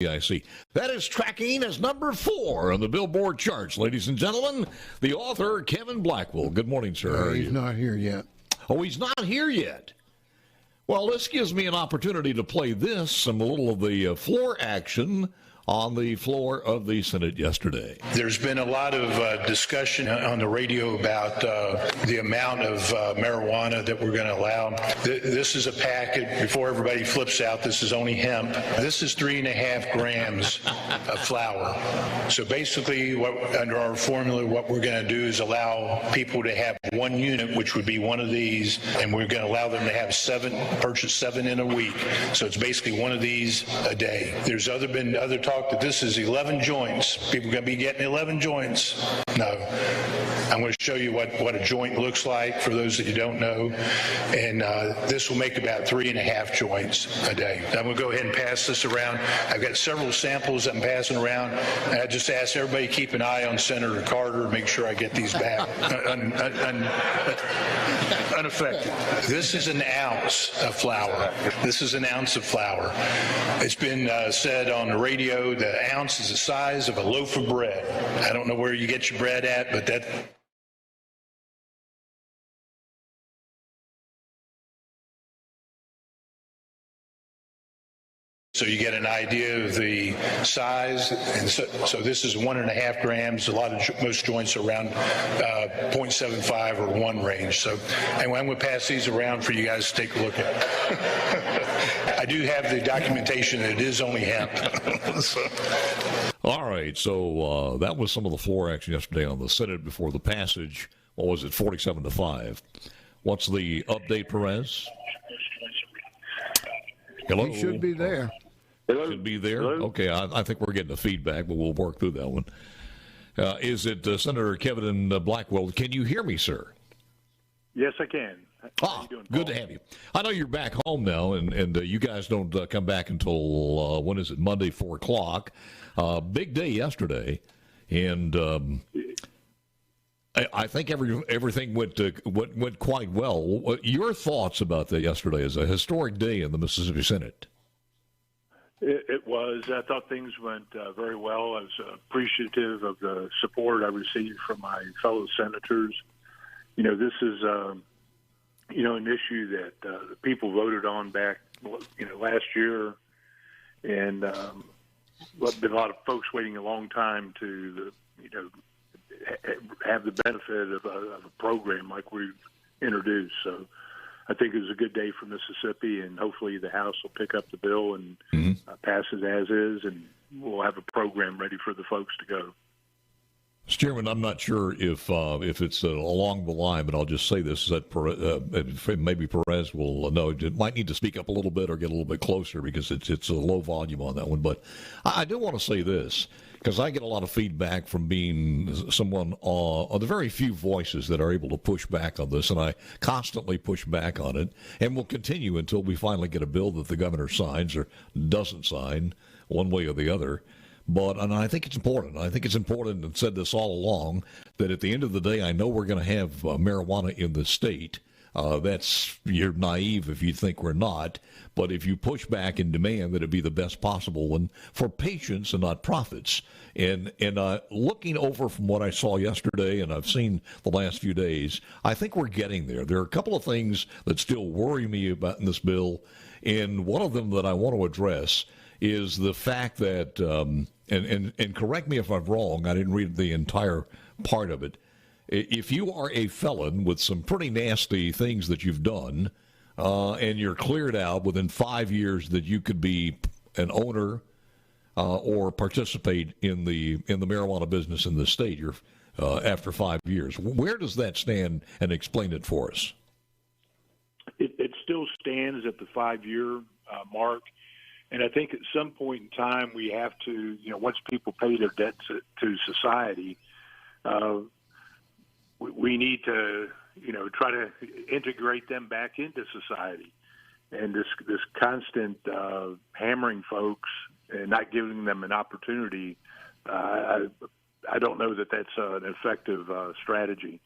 FDIC. That is tracking as number 4 on the Billboard charts, ladies and gentlemen. The author, Kevin Blackwell. Good morning, sir. How are you? He's not here yet. Oh, he's not here yet. Well, this gives me an opportunity to play this, a little of the floor action on the floor of the Senate yesterday. There's been a lot of discussion on the radio about the amount of marijuana that we're going to allow. This is a packet. Before everybody flips out, this is only hemp. This is 3.5 grams of flower. So basically, under our formula, what we're going to do is allow people to have 1 unit, which would be one of these, and we're going to allow them to have purchase 7 in a week. So it's basically one of these a day. There's been other talk that this is 11 joints. People are going to be getting 11 joints. No. I'm going to show you what a joint looks like for those that you don't know. And this will make about 3.5 joints a day. I'm going to go ahead and pass this around. I've got several samples I'm passing around. And I just ask everybody to keep an eye on Senator Carter, make sure I get these back unaffected. This is an ounce of flour. This is an ounce of flour. It's been said on the radio the ounce is the size of a loaf of bread. I don't know where you get your bread at, but that... So you get an idea of the size, and so this is 1.5 grams. Most joints are around 0.75 or 1 range. So anyway, I'm going to pass these around for you guys to take a look at. I do have the documentation that it is only hemp. All right, so that was some of the floor action yesterday on the Senate before the passage. What was it, 47-5? What's the update, Perez? Hello? He should be there. Hello? Should be there? Hello? Okay, I think we're getting the feedback, but we'll work through that one. Is it Senator Kevin Blackwell? Can you hear me, sir? Yes, I can. How you doing, Paul? Good to have you. I know you're back home now, and you guys don't come back until, when is it, Monday, 4 o'clock. Big day yesterday, and I think everything went quite well. Your thoughts about that yesterday as a historic day in the Mississippi Senate? It was. I thought things went very well. I was appreciative of the support I received from my fellow senators. You know, this is, an issue that the people voted on back, last year. And been a lot of folks waiting a long time to, have the benefit of a program like we've introduced. So I think it was a good day for Mississippi, and hopefully the House will pick up the bill and pass it as is, and we'll have a program ready for the folks to go. Mr. Chairman, I'm not sure if it's along the line, but I'll just say this, that maybe Perez will know. It might need to speak up a little bit or get a little bit closer because it's a low volume on that one. But I do want to say this, because I get a lot of feedback from being someone on the very few voices that are able to push back on this, and I constantly push back on it, and will continue until we finally get a bill that the governor signs or doesn't sign, one way or the other. And I think it's important. I think it's important, and said this all along, that at the end of the day, I know we're going to have marijuana in the state. You're naive if you think we're not. But if you push back and demand that it be the best possible one for patients and not profits. And looking over from what I saw yesterday, and I've seen the last few days, I think we're getting there. There are a couple of things that still worry me about in this bill, and one of them that I want to address is the fact that, and correct me if I'm wrong, I didn't read the entire part of it. If you are a felon with some pretty nasty things that you've done, and you're cleared out within 5 years that you could be an owner or participate in the marijuana business in the state, you're after 5 years. Where does that stand? And explain it for us. It still stands at the 5-year mark. And I think at some point in time we have to, once people pay their debts to society, we need to, try to integrate them back into society. And this constant hammering folks and not giving them an opportunity, I don't know that that's an effective strategy.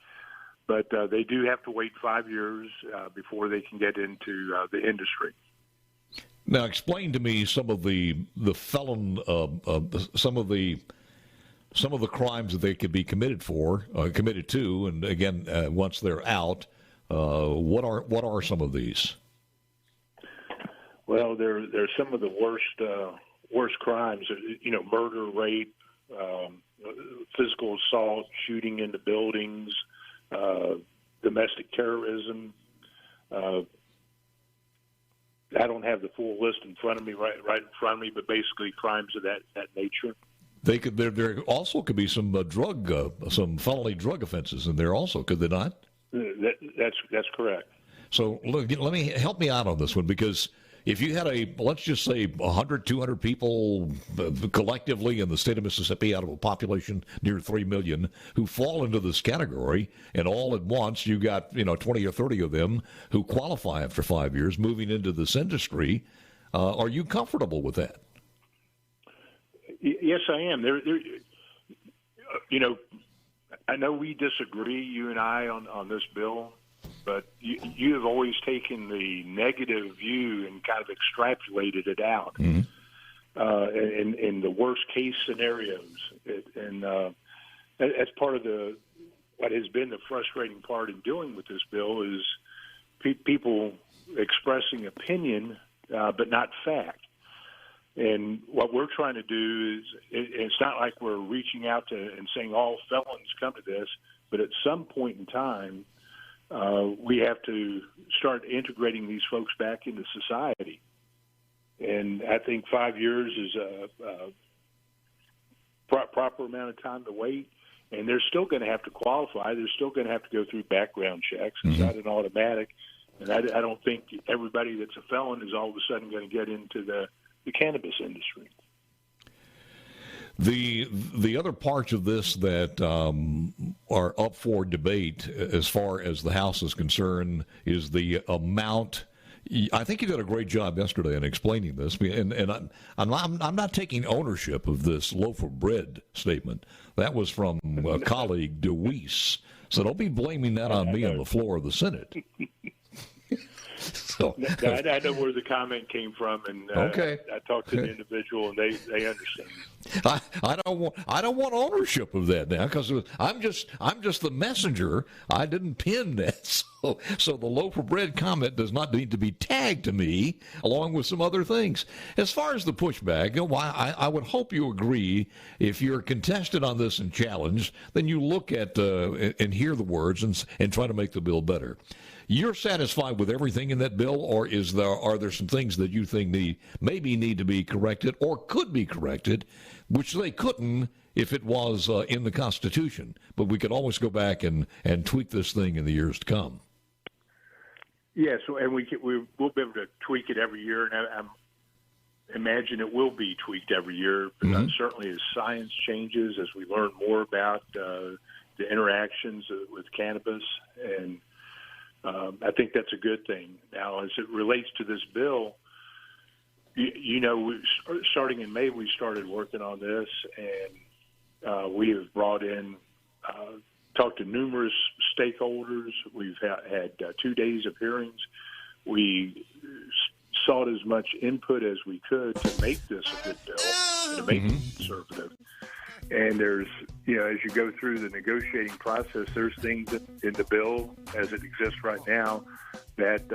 But they do have to wait 5 years before they can get into the industry. Now, explain to me some of the felon, some of the crimes that they could be committed to, and again, once they're out, what are some of these? Well, they're some of the worst crimes. Murder, rape, physical assault, shooting into buildings, domestic terrorism. I don't have the full list in front of me, right in front of me, but basically crimes of that nature. There also could be some some felony drug offenses in there also, could they not? That's correct. So help me out on this one, because if you had let's just say 100, 200 people collectively in the state of Mississippi out of a population near 3 million who fall into this category, and all at once you got 20 or 30 of them who qualify after 5 years moving into this industry, are you comfortable with that? Yes, I am. I know we disagree, you and I, on this bill. But you have always taken the negative view and kind of extrapolated it out in the worst case scenarios. That's part of what has been the frustrating part in dealing with this bill is people expressing opinion but not fact. And what we're trying to do is, it's not like we're reaching out and saying all felons come to this, but at some point in time, we have to start integrating these folks back into society. And I think 5 years is a proper amount of time to wait. And they're still going to have to qualify. They're still going to have to go through background checks. It's not an automatic. And I don't think everybody that's a felon is all of a sudden going to get into the cannabis industry. The other parts of this that are up for debate as far as the House is concerned is the amount. I think you did a great job yesterday in explaining this, and I'm not taking ownership of this loaf of bread statement. That was from a colleague, DeWeese, so don't be blaming that on me on the floor of the Senate. So, I know where the comment came from, and okay. I talked to the individual, and they understand. I don't want ownership of that now, because I'm just the messenger. I didn't pin that, so the loaf of bread comment does not need to be tagged to me along with some other things. As far as the pushback, I would hope you agree. If you're contested on this and challenged, then you look at and hear the words and try to make the bill better. You're satisfied with everything in that bill, or are there some things that you think maybe need to be corrected or could be corrected, which they couldn't if it was in the Constitution? But we could always go back and tweak this thing in the years to come. Yes, and we'll be able to tweak it every year, and I imagine it will be tweaked every year. But certainly, as science changes, as we learn more about the interactions with cannabis, and I think that's a good thing. Now, as it relates to this bill, starting in May, we started working on this, and we have brought in, talked to numerous stakeholders. We've had 2 days of hearings. We sought as much input as we could to make this a good bill and to make it conservative. And there's, as you go through the negotiating process, there's things in the bill as it exists right now that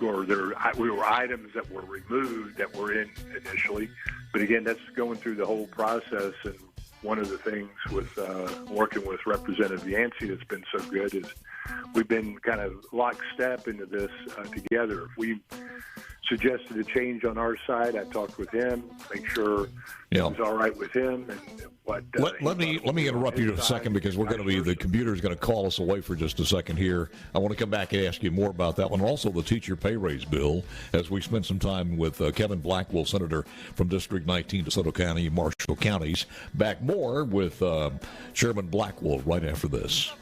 were items that were removed that were in initially. But again, that's going through the whole process. And one of the things with working with Representative Yancey that's been so good is we've been kind of lockstep into this together. If we suggested a change on our side, I talked with him, make sure it was all right with him. And what let me interrupt you a second, because the computer's going to call us away for just a second here. I want to come back and ask you more about that one. Also, the teacher pay raise bill, as we spent some time with Kevin Blackwell, Senator from District 19, DeSoto County, Marshall counties. Back more with Chairman Blackwell right after this.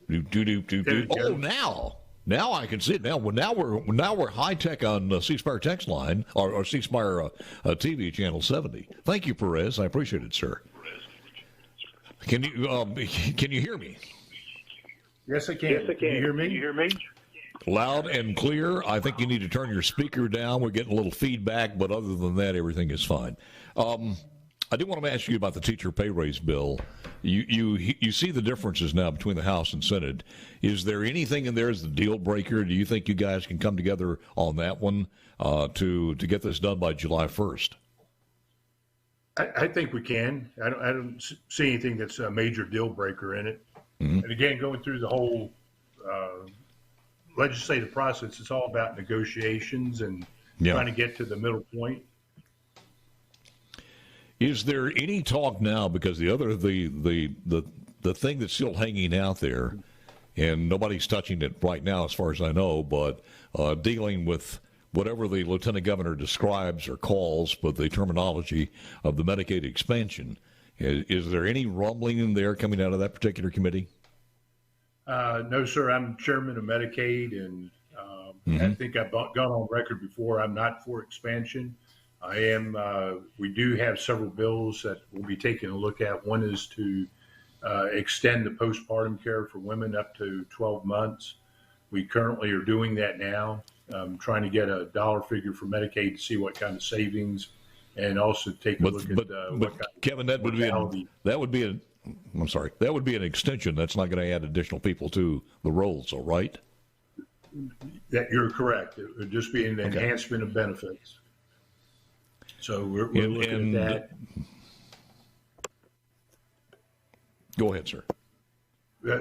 Oh, Now I can see it. Now we're high tech on C Spire text line or C Spire TV channel 70. Thank you, Perez. I appreciate it, sir. Can you hear me? Yes, I can. Yes, I can. You hear me? Can you hear me? Loud and clear. I think you need to turn your speaker down. We're getting a little feedback, but other than that, everything is fine. I do want to ask you about the teacher pay raise bill. You see the differences now between the House and Senate. Is there anything in there as the deal breaker? Do you think you guys can come together on that one to get this done by July 1st? I think we can. I don't see anything that's a major deal breaker in it. Mm-hmm. And again, going through the whole legislative process, it's all about negotiations and trying to get to the middle point. Is there any talk now, because the thing that's still hanging out there, and nobody's touching it right now as far as I know, but dealing with whatever the lieutenant governor describes or calls, but the terminology of the Medicaid expansion, is there any rumbling in there coming out of that particular committee? No, sir. I'm chairman of Medicaid, and I think I've gone on record before. I'm not for expansion. I am. We do have several bills that we'll be taking a look at. One is to extend the postpartum care for women up to 12 months. We currently are doing that now. Trying to get a dollar figure for Medicaid to see what kind of savings, and also take a look at what kind of Kevin, that would be an extension. That's not going to add additional people to the rolls, all right? That you're correct. It would just be an enhancement of benefits. So we're looking at that. Go ahead, sir.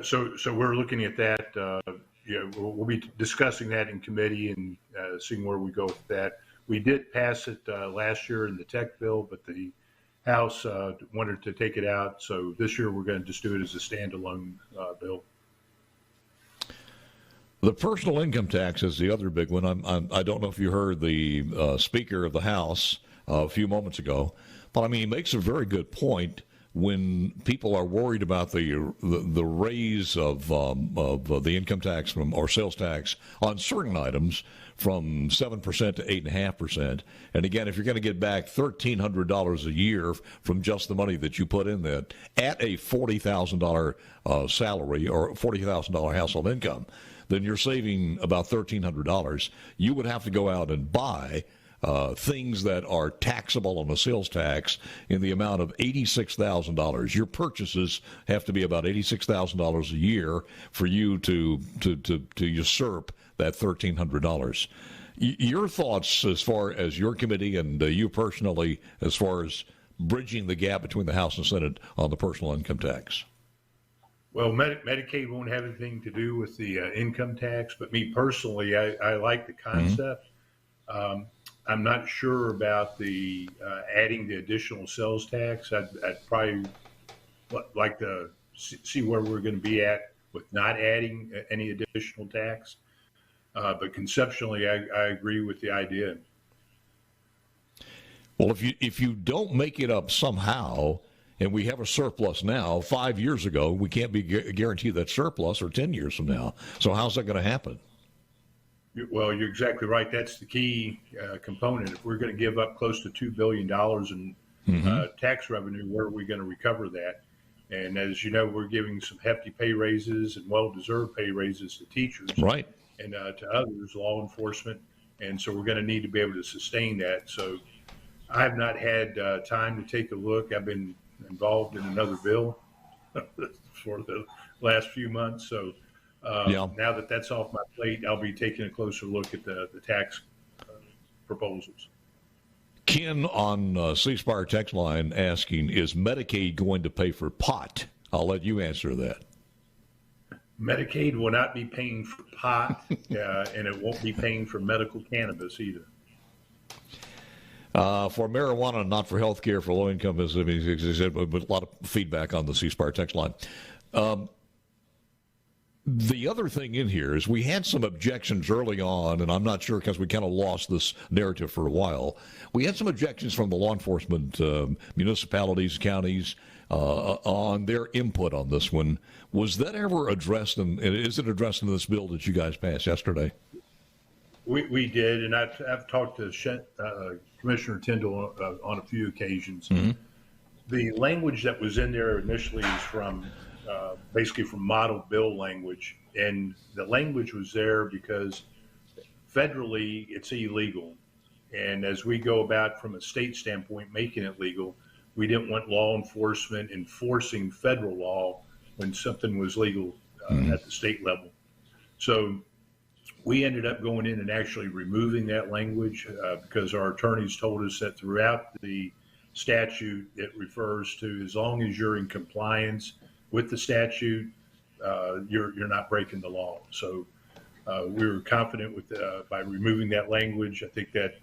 So we're looking at that. We'll be discussing that in committee and seeing where we go with that. We did pass it last year in the tech bill, but the House wanted to take it out. So this year we're going to just do it as a standalone bill. The personal income tax is the other big one. I don't know if you heard the Speaker of the House a few moments ago, but I mean, he makes a very good point. When people are worried about the raise of the income tax or sales tax on certain items from 7% to 8.5%, and again, if you're going to get back $1,300 a year from just the money that you put in that at a $40,000 salary or $40,000 household income, then you're saving about $1,300. You would have to go out and buy things that are taxable on the sales tax in the amount of $86,000. Your purchases have to be about $86,000 a year for you to usurp that $1,300. Your thoughts as far as your committee and you personally as far as bridging the gap between the House and Senate on the personal income tax? Well, Medicaid won't have anything to do with the income tax, but me personally, I like the concept. Mm-hmm. I'm not sure about the adding the additional sales tax. I'd probably like to see where we're going to be at with not adding any additional tax. But conceptually, I agree with the idea. Well, if you don't make it up somehow, and we have a surplus now, 5 years ago, we can't be guaranteed that surplus or 10 years from now. So how's that going to happen? Well, you're exactly right. That's the key component. If we're going to give up close to $2 billion in tax revenue, where are we going to recover that? And as you know, we're giving some hefty pay raises and well-deserved pay raises to teachers, right, and to others, law enforcement. And so we're going to need to be able to sustain that. So I have not had time to take a look. I've been involved in another bill for the last few months. So now that that's off my plate, I'll be taking a closer look at the tax proposals. Ken on C Spire text line asking, is Medicaid going to pay for pot? I'll let you answer that. Medicaid will not be paying for pot, and it won't be paying for medical cannabis either. For marijuana, not for health care, for low income, a lot of feedback on the C Spire text line. The other thing in here is we had some objections early on, and I'm not sure because we kind of lost this narrative for a while. We had some objections from the law enforcement municipalities, counties, on their input on this one. Was that ever addressed, and is it addressed in this bill that you guys passed yesterday? We did, and I've talked to Commissioner Tyndall on a few occasions. Mm-hmm. The language that was in there initially is from basically from model bill language. And the language was there because federally it's illegal. And as we go about from a state standpoint making it legal, we didn't want law enforcement enforcing federal law when something was legal at the state level. So we ended up going in and actually removing that language because our attorneys told us that throughout the statute, it refers to as long as you're in compliance with the statute, you're not breaking the law. So we were confident with by removing that language. I think that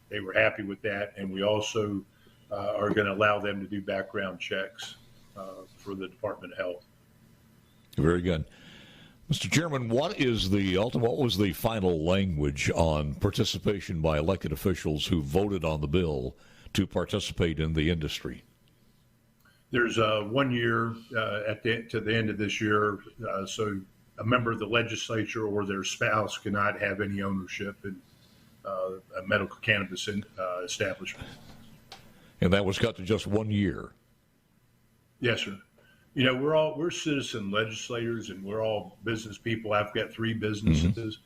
they were happy with that, and we also are going to allow them to do background checks for the Department of Health. Very good. Mr. Chairman, what was the final language on participation by elected officials who voted on the bill to participate in the industry? There's 1 year to the end of this year, so a member of the legislature or their spouse cannot have any ownership in a medical cannabis establishment. And that was cut to just 1 year. Yes, sir. You know, we're citizen legislators and we're all business people. I've got 3 businesses.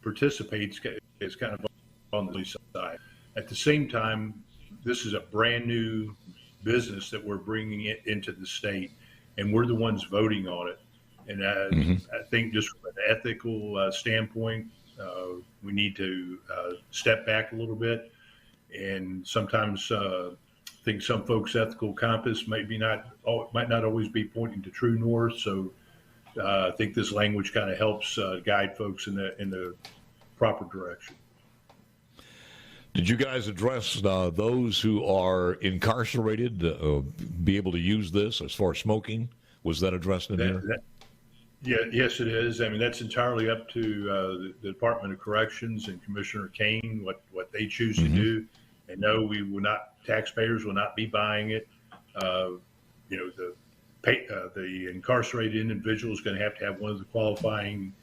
Participates is kind of on the lease side. At the same time, this is a brand new business that we're bringing it into the state, and we're the ones voting on it. And I think just from an ethical standpoint, we need to step back a little bit. And sometimes I think some folks' ethical compass might not always be pointing to true north. So I think this language kind of helps guide folks in the proper direction. Did you guys address those who are incarcerated be able to use this as far as smoking? Was that addressed in there? Yes, it is. I mean, that's entirely up to the Department of Corrections and Commissioner Kane, what they choose to do. And no, we will not. Taxpayers will not be buying it. The incarcerated individual is going to have one of the qualifying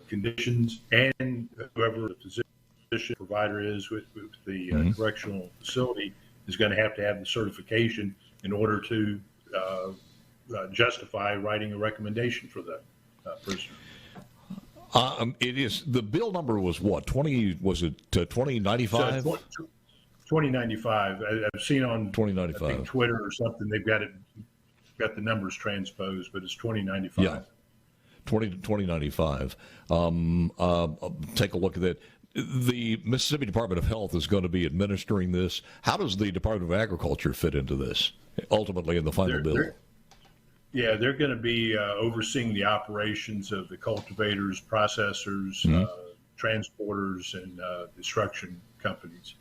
conditions, and whoever the physician provider is with the correctional facility is going to have the certification in order to justify writing a recommendation for that prisoner. It is. The bill number was what? 2095? 2095. I've seen on 2095. I think Twitter or something. They've got the numbers transposed, but it's 2095. Yeah, 2095. Take a look at that. The Mississippi Department of Health is going to be administering this. How does the Department of Agriculture fit into this ultimately in the final bill? They're going to be overseeing the operations of the cultivators, processors, transporters, and destruction companies.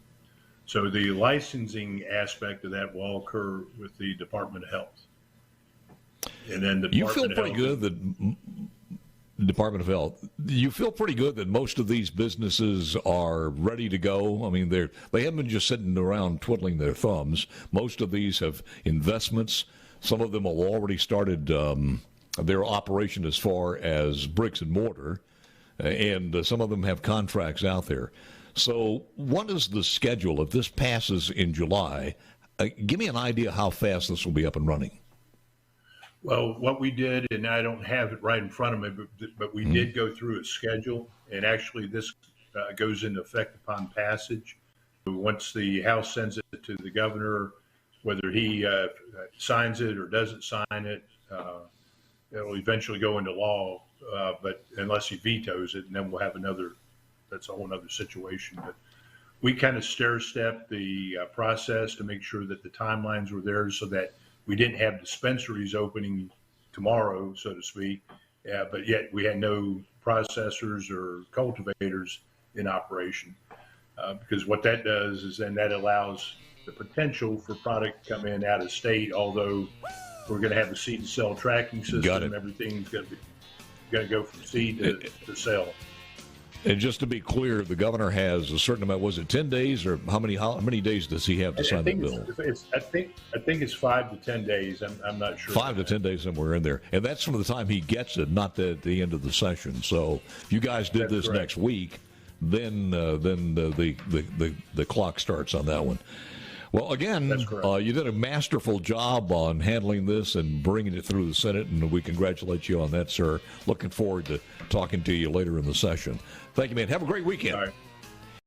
So the licensing aspect of that will occur with the Department of Health. And then the you feel pretty good that Department of Health. You feel pretty good that most of these businesses are ready to go. I mean, they haven't been just sitting around twiddling their thumbs. Most of these have investments. Some of them have already started their operation as far as bricks and mortar, and some of them have contracts out there. So what is the schedule if this passes in July? Give me an idea how fast this will be up and running. Well, what we did, and I don't have it right in front of me, but we did go through a schedule, and actually this goes into effect upon passage. Once the House sends it to the governor, whether he signs it or doesn't sign it, it'll eventually go into law, but unless he vetoes it, and then we'll have that's a whole other situation. But we kind of stair-stepped the process to make sure that the timelines were there so that we didn't have dispensaries opening tomorrow, so to speak, but yet we had no processors or cultivators in operation. Because what that does is then that allows the potential for product to come in out of state, although we're going to have a seed and sell tracking system. Everything's going to go from seed to sell. And just to be clear, the governor has a certain amount. Was it 10 days, or how many days does he have to sign the bill? I think it's 5 to 10 days. I'm not sure. 5 to 10 days, somewhere in there, and that's from the time he gets it, not at the end of the session. So if you guys did this next week, then the clock starts on that one. Well, again, you did a masterful job on handling this and bringing it through the Senate, and we congratulate you on that, sir. Looking forward to talking to you later in the session. Thank you, man. Have a great weekend. All right.